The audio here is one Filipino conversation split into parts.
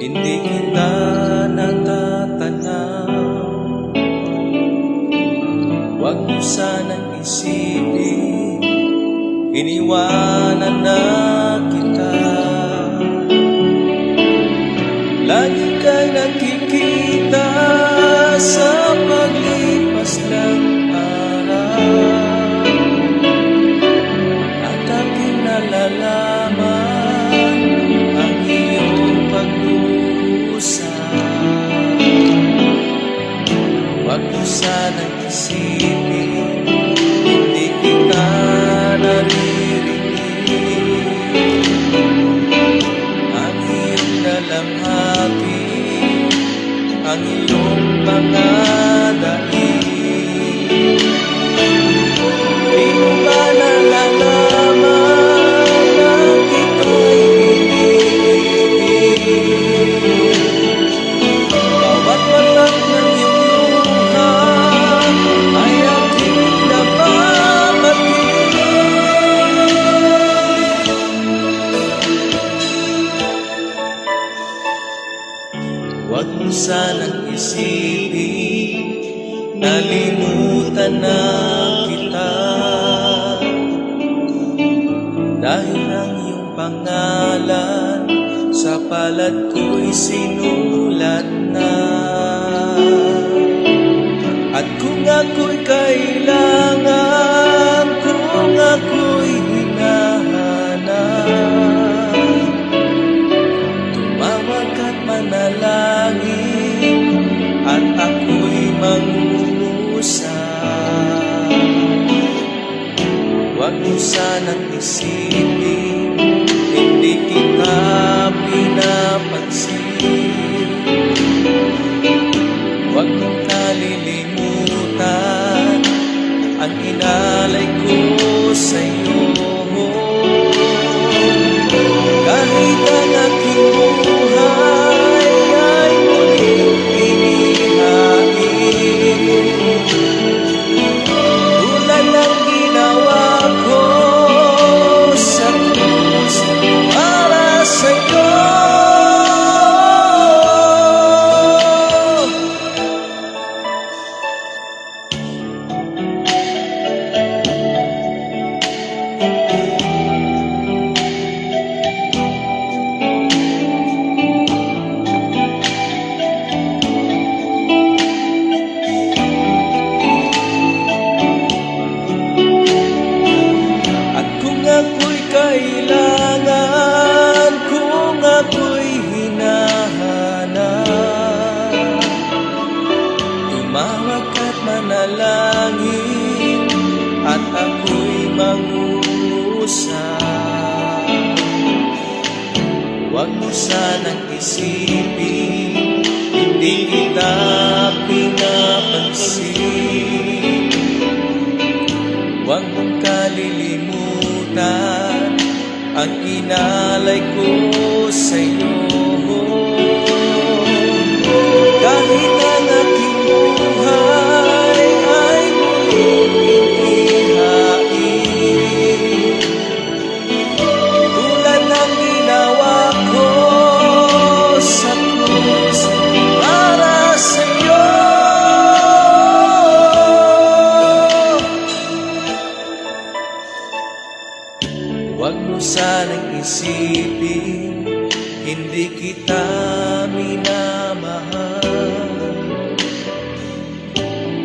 Hindi kita natatanaw. Huwag mo sanang isipin, iniwanan na kita. Lagi kang nakikita sa paglipas ng araw, at aking nalalaman ang iyong pag-uusap. Huwag mo sanang isipin, hindi kita naririnig. Ang iyong dalamhati, ang iyong mga daig. Di mo ba nalalaman na kita'y iniibig? Bawat watak ng iyong luha ay aking napapatig. Huwag mo sanang isipin, nalimutan na kita. Dahil ang iyong pangalan sa palad ko'y sinulat na. At kung ako'y kailangan, kung ako'y hinahanap, tumawag at manalangin, at ako'y mangungusap. Huwag mo sanang isipin, hindi kita pinapansin. Huwag mong kalilimutan ang inalay ko sa'yo. Kahit ang aking buhay ay muling inihain, tulad ng ginawa ko sa krus para sa'yo. Ako'y kailangan, kung ako'y hinahanap, tumawag at manalangin, at ako'y mangungusap. Huwag mo sanang isipin, hindi kita pinapansin. Huwag mong kalilimutan ang inalay ko sa'yo. Kahit ang aking buhay ay muling inihain, tulad ng ginawa ko sa krus para sa'yo. Huwag mo sanang isipin, hindi kita minamahal.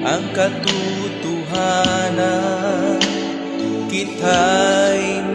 Ang katotohanan, kita'y